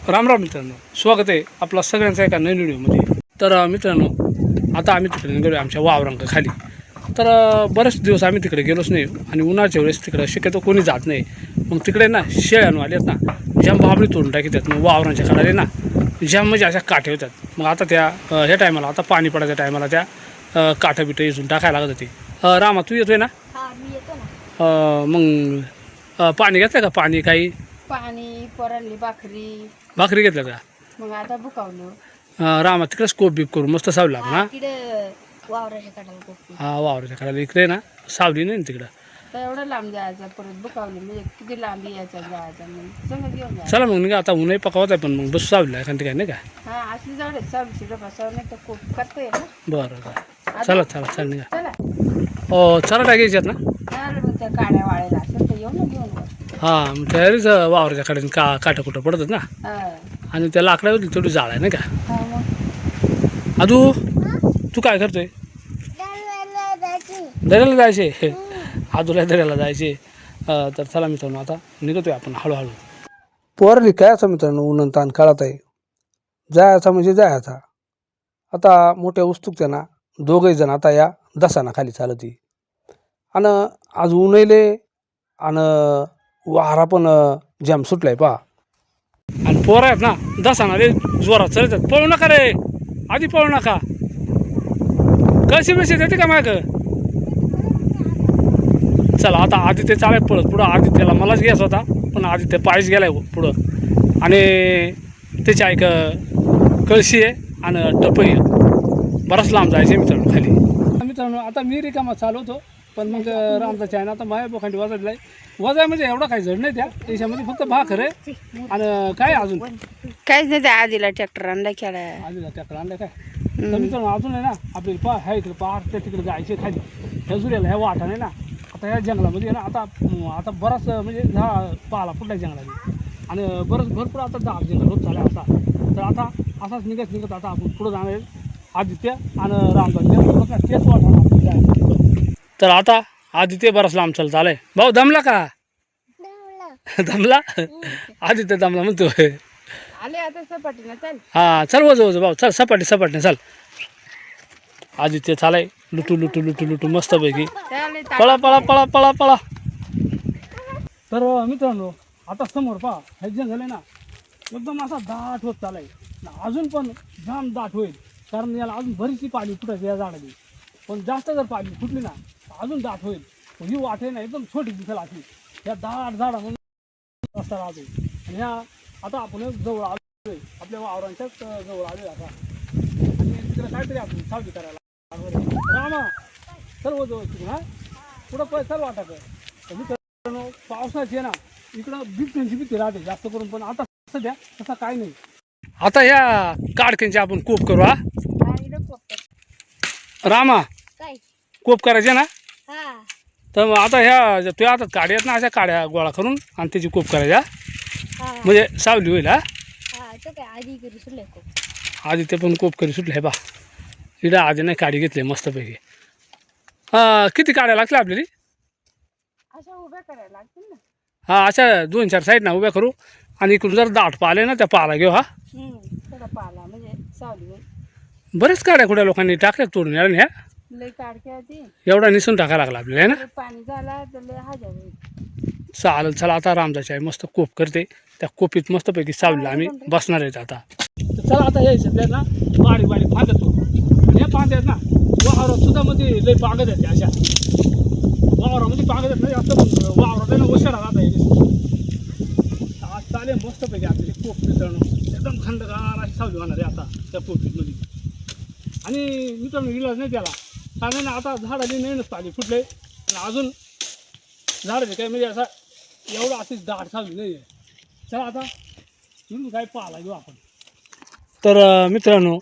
राम राम मित्रांनो, स्वागत आहे आपला सगळ्यांचा एका नवीन व्हिडिओमध्ये. तर मित्रांनो, आता आम्ही तिकडे गेलो आमच्या वावरांक खाली. तर बरेच दिवस आम्ही तिकडे गेलोच नाही आणि उन्हाळ्याच्या वेळेस तिकडे शक्यतो कोणी जात नाही. मग तिकडे ना शेळ्यानं आलेत ना, ज्या बाबळी तोडून टाकीतात. मग वावरांच्या खाली ना ज्या म्हणजे अशा काठे होतात. मग आता त्या ह्या टायमाला, आता पाणी पडायच्या टायमाला त्या काठं बिठं इजून टाकायला लागत होती. रामा, तू येतोय ना? मी येतो ना. मग पाणी घेतलं का? पाणी काही पाणी पोरांनी भाकरी घेतलं का? मग आता बुकावलं. रामा, तिकडे स्कोप बीप करू मस्त सावली लागणार ना. तिकडे वावराच्या काढायला कोपी हा, वावराच्या खाली इकडे ना सावली नाही ना तिकडं. तर एवढं लांब जायचं, परत बुकावली म्हणजे किती लांब यायचं जायचं, मग सगळं घेऊन जायचं. चला मग निघा, आता ऊनही पकावत आहे पण मग बस सावली आहे काय नाही का? हा, असली जवळ सावलीची डोकासावर नाही तर कोप करतोय ना. बरं, चला चला चला निघा. चला चला टाकायच्यात ना. मग त्या काड्या वाळायला असेल तर येऊ ना घेऊन वर. हां, मग तयारीच वावराच्या खाली काठं कुठं पडतात ना. हा. आणि त्या लाकडावरती थोडी जाळ आहे नाही का? हा, मग अदू, तू काय करतोय? दर्याला जायचे. आदूला दर्याला जायचे. तर चला मित्रांनो, आता निघतोय आपण हळूहळू. पोरली काय असं मित्रांनो, ऊन ताण काढत आहे. जायचा म्हणजे जायचा. आता मोठ्या उत्सुकते ना दोघही जण आता या दसाना खाली चालती. आणि आज ऊनले आणि वारा पण जाम सुटलाय पहा. आणि पोरं आहेत ना दसाना रे जोरात चालतात. पळू नका रे, आधी पळू नका. कशी बेशी येते का माग? चला आता आदित्य चालाय पळत पुढं. आदित्यला मलाच घ्यायचा होता पण आदित्य पायच गेलाय पुढं. आणि त्याची ऐक कळशी आहे आणि टपही आहे. बराच लांब जायचे मित्रांनो खाली. मित्रांनो, आता मी रिकामा चालवतो पण मग रामचा आहे ना आता माझ्या बोखांडी वाजवला आहे. वजाय म्हणजे एवढा काही जड नाही, त्याच्यामध्ये फक्त भाकर आहे आणि काय अजून काहीच नाही. त्या आधीला ट्रॅक्टर आणला खेळाय. आधी ट्रॅक्टर आणलं काय. तर मित्रांनो, अजून आहे ना आपली ह्या इकडे पहाड त्या तिकडे जायचे खाली. ह्या जुऱ्याला ह्या वाटाने ना आता ह्या जंगलामध्ये आहे ना आता बराच म्हणजे पाला फुटला जंगलामध्ये. आणि भरपूर आता दाब जंगल होत चालला असा. तर आता असाच निघत आता आपण पुढं जाणार आदित्य आणि रामचा तेच वाटा. तर आता आदित्य बराच लांब चालत आलाय. भाऊ दमला का? दमला? आदित्य दमला म्हणतोय. आले आता सपाटीला. चल हा, चल वजो भाऊ, चल सपाटीने चल. आदित्य चालाय लुटू मस्तपैकी. पळा पळा पळा पळा पळा. तर मित्रांनो, आता समोर पहा हे जंगल आहे ना एकदम असा दाट होत चालाय. अजून पण जाम दाट होईल, कारण याला अजून बरीचशी पाणी फुटायची या झाडाची. पण जास्त जर पाणी फुटली ना अजून दाट होईल. ही वाट आहे ना एकदम छोटी दिसेल अशी या दाट झाडामधून रस्ता राहतो. आणि ह्या आता आपण जवळ आलोय, आपल्या वावरांच्याच जवळ आलोय आता. आणि तिकडे काहीतरी आपण सावली करायला. रामा, सर्व जवळ तिकडून हा पुढं चल वाटत. मित्रांनो, पावसाची आहे ना इकडं बिबट्यांची भीती राहते जास्त करून, पण आता सध्या तसा काही नाही. आता ह्या काडक्यांची आपण कोप करू. हा रामा, काय कोप करायचे ना. हा तर मग आता ह्या तुझ्या हातात काड्या आहेत ना, अशा काड्या गोळा करून आणि त्याची कोप करायच्या म्हणजे सावली होईल. हा काय आधी करू सुटले कोप. आधी ते पण कोप करी सुटले. बा इकडं आधी नाही काडी घेतली मस्तपैकी. किती काड्या लागल्या आपल्याला? अशा उभ्या करायला लागतील ना. हा, अशा 2-4 साईड ना उभ्या करू आणि इकडून जर दाट पाले ना त्या पाला घेऊ. हा, थोडा पाला म्हणजे सावली होईल. बरेच काड्या कुठ्या लोकांनी टाकल्या तोडून यायला ह्या. लई काढक्या ती एवढा निसून टाकायला लागला आपल्याला ना. पाणी झाला तर लय हजार होईल. चालेल, चला आता रामदाची आई मस्त कोप करते. त्या कोपीत मस्तपैकी सावलीला आम्ही बसणार आहेत आता. तर चला आता हे सध्या ना बारीक बांधतो. हे बांध आहेत ना वावरात सुद्धा मध्ये लई बागत आहेत अशा. वावरामध्ये बागत आहेत ना जास्त. वावरात ना ओशाळा राहता येईल. आज चालेल मस्तपैकी आपली कोप मित्रांनो एकदम थंडगार अशी सावली होणार आहे आता त्या कोपीमध्ये. आणि मित्रांनो इलाज नाही त्याला, कारण आता झाडाची नवीनच पाणी फुटले आणि अजून झाडाचे काही म्हणजे असा एवढं अशीच दाट सावली नाही आहे. चला आता इकडून काय पाहायला घेऊ आपण. तर मित्रांनो,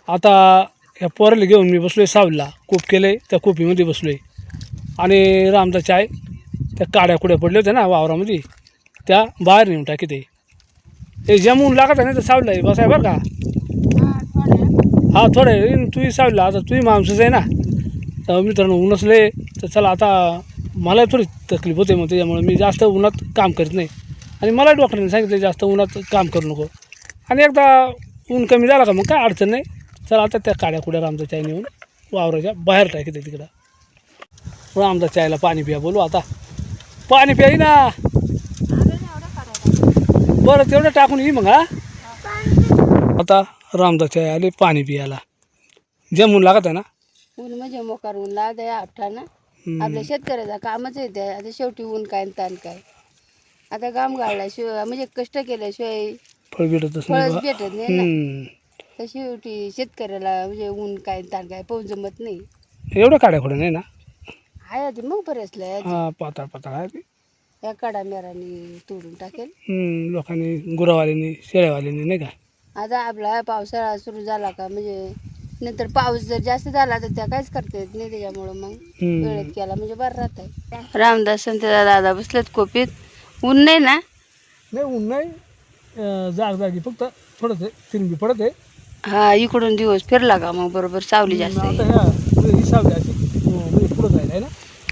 आता ह्या पोराला घेऊन मी बसलो आहे सावलीला. कोप केलं आहे, त्या कोपीमध्ये बसलो आहे. आणि रामचा चाय त्या काड्या कुड्या पडल्या होत्या ना वावरामध्ये त्या बाहेर नेऊन टाकीत आहे. ते जमून लागत आहे नाही तर सावलीला बसाय बरं का. हा थोडं तुही सावलीला, आता तुही माणूसच आहे ना. तर मित्रांनो ऊनचले. तर चला आता मला थोडी तकलीफ होते मग त्याच्यामुळे मी जास्त उन्हात काम करीत नाही. आणि मला डॉक्टरांनी सांगितलं जास्त उन्हात काम करू नको. आणि एकदा ऊन कमी झाला का मग काय अडचण नाही. चला आता त्या काड्या कुड्या रामचा चाय नेऊन वावराच्या बाहेर टाकते तिकडं. रामचा चायला पाणी प्या बोलू आता. पाणी प्याई ना. बरं तेवढं टाकून ये मग. हा आता रामचा चाय आले पाणी पियाला. जमून लागत आहे ना. ऊन म्हणजे मोकार ऊन लागत आहे आपठाना. आपल्या शेतकऱ्याचा कामच आहे ते. आता शेवटी ऊन काय ताण काय. आता घाम गाळल्याशिवाय म्हणजे कष्ट केल्याशिवाय फळ भेटतच फळच नाही. भेटत नाही ना. तर शेवटी शेतकऱ्याला म्हणजे ऊन काय ताण काय पाऊस जमत नाही. एवढं काड्या कुठं नाही ना. आहे ते मग बरेचलं हा पाताळ पाताळ आहे ते. या काडा मेराने तोडून टाकेल. लोकांनी गुरावाल्यांनी शेळ्यावाल्यांनी नाही का. आता आपला पावसाळा सुरू झाला का म्हणजे नंतर पाऊस जर जास्त झाला तर त्या काहीच करता येत नाही. त्याच्यामुळं मग वेळेत केला म्हणजे बरं राहत आहे. रामदास संत दादा बसलेत कोपीत. ऊन नाही ना. नाही ऊन नाही. जागी फक्त थोडंसं तिरंबी पडत आहे. हा इकडून दिवस फिरला का मग बरोबर सावली जास्त आहे. आता ह्या ही सावली अशी म्हणजे पुढं जायला आहे ना.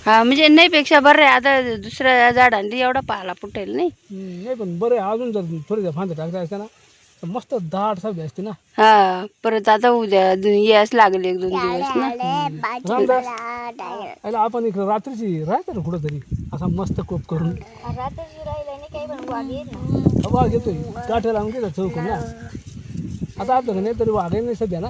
हा म्हणजे नाही पेक्षा बरं आहे. आता दुसऱ्या झाडांनी एवढा पाला फुटेल नाही. नाही पण बरं आहे. अजून जर थोड्या फांद्या टाकल्या असत्या ना तर मस्त दाट सावली असते ना. हा परत आता उद्या यास लागले 1-2 दिवस ना. रामदास आयला आपण इकडं रात्रीची राहायचं ना कुठं तरी असा मस्त कोप करून. वाघ येतोय काठ्याला लावून गेला चौकून ना. आता आपल्याकडे नाही तरी वाघ नाही सध्या ना.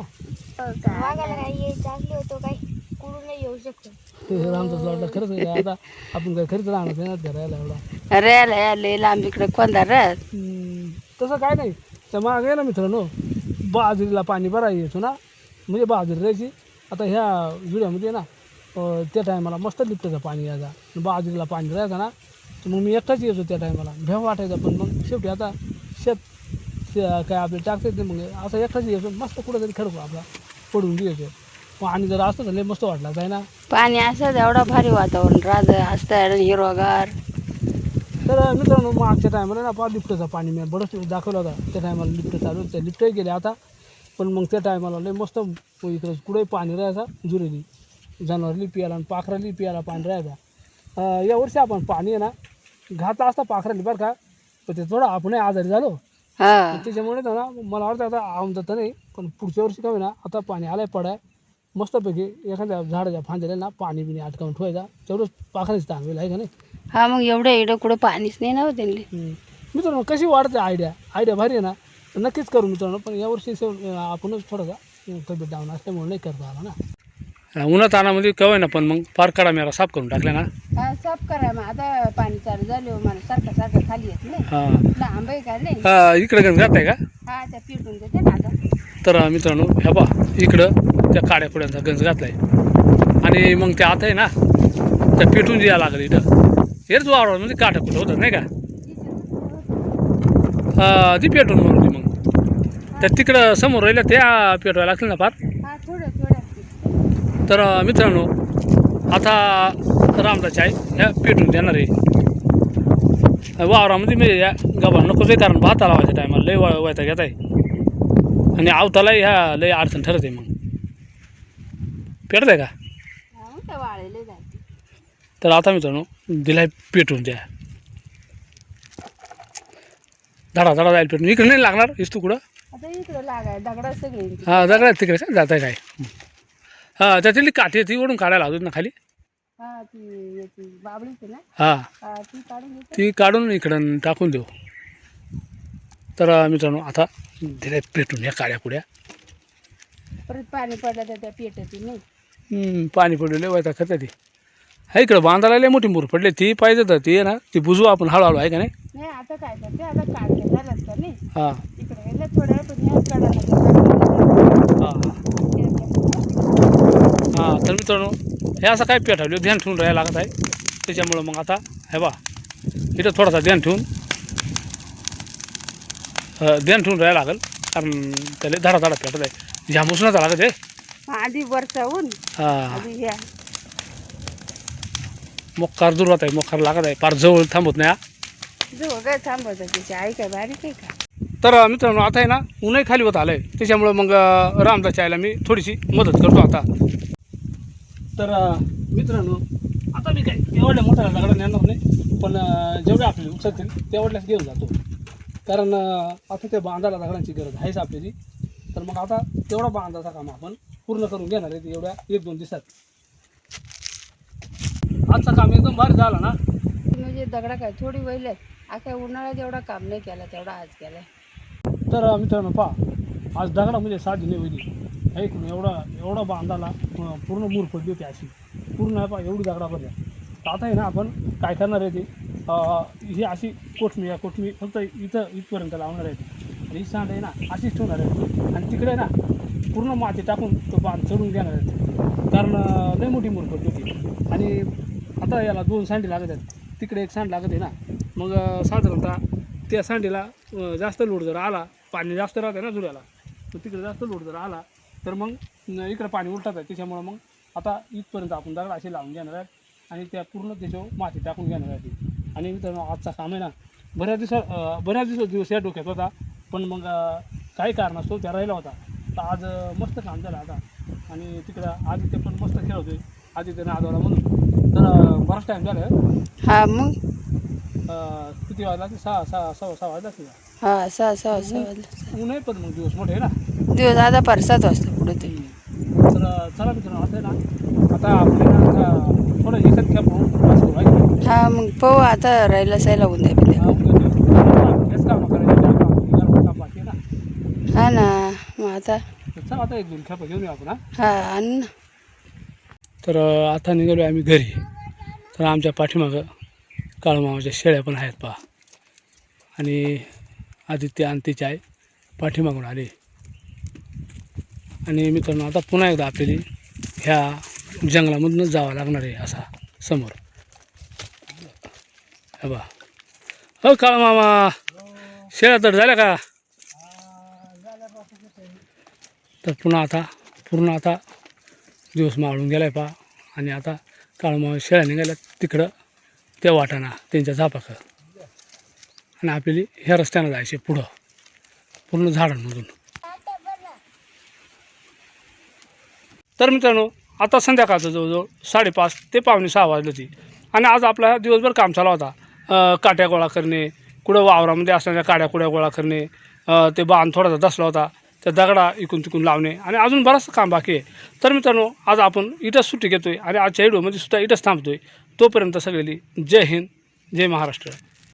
रामदास वाटलं खरंच आहे का? आता आपण काय खरीच राहणार नाही ना घरायला एवढा. रेला याले लांब इकडे खोंदा राहत. तसं काय नाही. तर माग आहे ना मित्रांनो बाजरीला पाणी भरा येतो ना. म्हणजे बाजरी राहायची. आता ह्या व्हिडिओमध्ये ना त्या टायमाला मस्त लिफ्टचं पाणी यायचा. बाजरीला पाणी राहायचं ना तर मग मी एकटाच येतो त्या टायमाला. भेव वाटायचा पण मग शेवटी आता शेत काय आपले टाकतात ते मग असं एकटाच यायचो. मस्त कुठंतरी खडको आपला पडून घ्यायचो. पाणी जर असतं तर लय मस्त वाटलं आहे ना. पाणी असं एवढा भारी वातावरण राहत असतं हिरवागार. तर मित्रांनो मागच्या टायमाला ना लिफ्टचं पाणी मी बरंच दाखवलं होता. त्या टायमाला लिफ्ट चालू त्या लिफ्टही गेले आता. पण मग त्या टायमाला लय मस्त इकडं कुठेही पाणी राहायचा. जुरेली जनावरली पियाला आणि पाखराली पियाला पाणी राहायचा. यावर्षी आपण पाणी आहे ना घातला असता पाखराली बरं का. पण ते थोडं आपणही आजारी झालो. हा त्याच्यामुळे ना मला वाटतं आता आमचं तर नाही पण पुढच्या वर्षी काय ना आता पाणी आलंय पडाय मस्तपैकी एखाद्या झाडाच्या फांद्याला ना पाणी बिणी अटकावून ठेवायचा. तेवढंच पाखराची तांबेल आहे का नाही. हा मग एवढं एवढं कुठं पाणीच नाही ना त्यांनी. मित्रांनो कशी वाढते आयडिया भारी आहे ना. तर नक्कीच करू मित्रांनो. पण यावर्षी आपणच थोडासा तब्येत डाऊन असल्यामुळे नाही करता आला ना. उन्हात तानामध्ये कवय ना पण मग फार काढा मेरा साफ करून टाकला ना. हा साफ करा मग आता पाणी चालू झालं मला सारखं खाली येत नाही. हां लांब आहे का नाही. हां इकडे गंज जात आहे का. हा त्या पिटून देते ना आता. तर मित्रांनो ह्या बा इकडं त्या काड्या कुड्यांचा गंज घातला आहे. आणि मग त्या आता आहे ना त्या पेटून द्यायला लागलं इथं. हेच वावरावर म्हणजे काठं कुठं होतं नाही का. ती पेटून म्हणून ती मग तर तिकडं समोर राहिलं त्या पेटवायला लागतील ना फार. हा थोडं. तर मित्रांनो आता रामचा चाय ह्या पेटून देणार आहे वावरामध्ये. म्हणजे या गावाला नकोच आहे कारण भाता लावायच्या टायमाला लय वयता घेत आहे. आणि आवताला ह्या लय अडचण ठरत आहे. मग पेटत आहे का. तर आता मित्रांनो दिलाय पेटून द्या. धडा जाईल पेटून. इकडे नाही लागणार इस्तू कुठं. आता इकडे लागाय दगडा सगळे. हां दगडा तिकडे जात आहे काय. हां त्याच्यातली काठी ती ओढून काढायला लावतो ना खाली. हा ती याची बाबळीची ना. हां ती काढून ती काढून इकडं टाकून देऊ. तर मित्रांनो आता दिलाय पेटून ह्या काड्या कुड्या. परत पाणी पडलं तर त्या पेटती नाही. पाणी पडलेलं वयता खत ती. हा इकडं बांधायला लय मोठी मूर पडली ती पाहिजे तर ती आहे ना ती बुजवू आपण हळूहळू आहे का नाही. नाही आता काय करते आता काढले झालं का नाही. हां इकडे थोड्या पण हां तर मित्रांनो हे असं काय पेटावलं ध्यान ठेवून राहायला लागत आहे. त्याच्यामुळं मग आता हे बा इथं थोडासा ध्यान ठेवून राहायला लागेल कारण त्याला धडा पेटत आहे. झामुसनाचा लागत आहे आधी वरचावून. हां आधी घ्या मोकार दूर आहे. मोकार लागत आहे फार जवळ थांबत नाही. जो काय थांबवतं त्याची आई काय बारीक आहे का. तर मित्रांनो आता आहे ना ऊनही खाली होत आलं आहे. त्याच्यामुळं मग रामचा चायला मी थोडीशी मदत करतो आता. तर मित्रांनो आता मी काय एवढ्या मोठ्या दगडा नेणार नाही. पण जेवढे आपले उचलतील तेवढ्याच घेऊन जातो. कारण आता ते बांधाला दगडांची गरज आहेच आपल्याली. तर मग आता तेवढा बांधाचा काम आपण पूर्ण करून घेणार आहे एवढ्या 1-2 दिवसात. आजचं काम एकदम भारी झालं ना. म्हणजे दगडा काय थोडी वहिल्यात, आता उन्हाळ्यात एवढा काम नाही केला तेवढा आज केलाय. तर मित्रांनो पहा, आज दगडा म्हणजे साधी नाही होती आहे की एवढा बांधाला पूर्ण मूर पडली होती अशी पूर्ण आहे पहा एवढी दगडा भरल्या. तर आता आहे ना आपण काय करणार आहे ते ही अशी कोठमी फक्त इथपर्यंत लावणार आहे आणि ही सांड आहे ना अशीच ठेवणार आहे आणि तिकडे ना पूर्ण माती टाकून तो बांध चढून घेणार आहे. कारण लई मोठी मूर पडली होती आणि आता याला 2 सांडी लागत आहेत, तिकडे 1 सांड लागत आहे ना. मग साधारणतः त्या सांडीला जास्त लोड जर आला, पाणी जास्त राहतं ना जुड्याला, तर तिकडे जास्त लोड जर आला तर मग इकडे पाणी उलटत आहे. त्याच्यामुळं मग आता इथपर्यंत आपण दगड असे लावून घेणार आहेत आणि त्या पूर्ण त्याच्यावर माती टाकून घेणार आहे. आणि मित्रांनो आजचा काम आहे ना बऱ्याच दिवस या डोक्यात होता, पण मग काही कारणास्तव त्या राहिला होता. तर आज मस्त काम झालं आता. आणि तिकडं आदित्य पण मस्त खेळतोय, आदित्य नादवला म्हणून. तर बराच टाईम झालं. हा मग किती वाजला ते 6 वाजला की हा 6 वाजले. ऊन आहे, पण मग दिवस मोठे आहे ना. दिवस आता 7 वाजता पुढे ते. तर चला मित्रांनो आता आहे ना, आता आपल्याला थोडं एकच कॅप होऊन आहे. हा मग पाहू आता राहिला सायला होऊन जाईल. हेच कामं करायचं काम बाकी आहे ना. हा ना मग आता चला आता 1-2 खेपा घेऊन येऊ आपण. हा आणि तर आता निघालो आम्ही घरी. तर आमच्या पाठीमागं काळूमामाच्या शेळ्या पण आहेत पहा. आणि आदित्य आणि तिची आई पाठीमागून आले. आणि मित्रांनो आता पुन्हा एकदा आपल्याला ह्या जंगलामधूनच जावं लागणार आहे असा समोर. हे बा हो काळूमामा, शेळ्या तर झाल्या का? तर पूर्ण आता दिवस मावळून गेला आहे पहा. आणि आता काळूमामा शेळ्या निघाल्या तिकडं त्या वाटाणा त्यांच्या झापाकं. आणि आपल्याला ह्या रस्त्यानं जायचे पुढं पूर्ण झाडांमधून. तर मित्रांनो आता संध्याकाळचं जवळजवळ 5:30 ते 5:45 वाजली होती. आणि आज आपला दिवसभर काम चालू होता. काट्या गोळा करणे, कुठं वावरामध्ये असणाऱ्या काड्या गोळा करणे, ते बांध थोडासा दसला होता, त्या दगडा इकून तिकून लावणे आणि अजून बरंचसं काम बाकी आहे. तर मित्रांनो आज आपण इथंच सुट्टी घेतो आहे आणि आजच्या व्हिडिओमध्ये सुद्धा इथंच थांबतो आहे. तोपर्यंत सगळ्यांनी जय हिंद, जय महाराष्ट्र.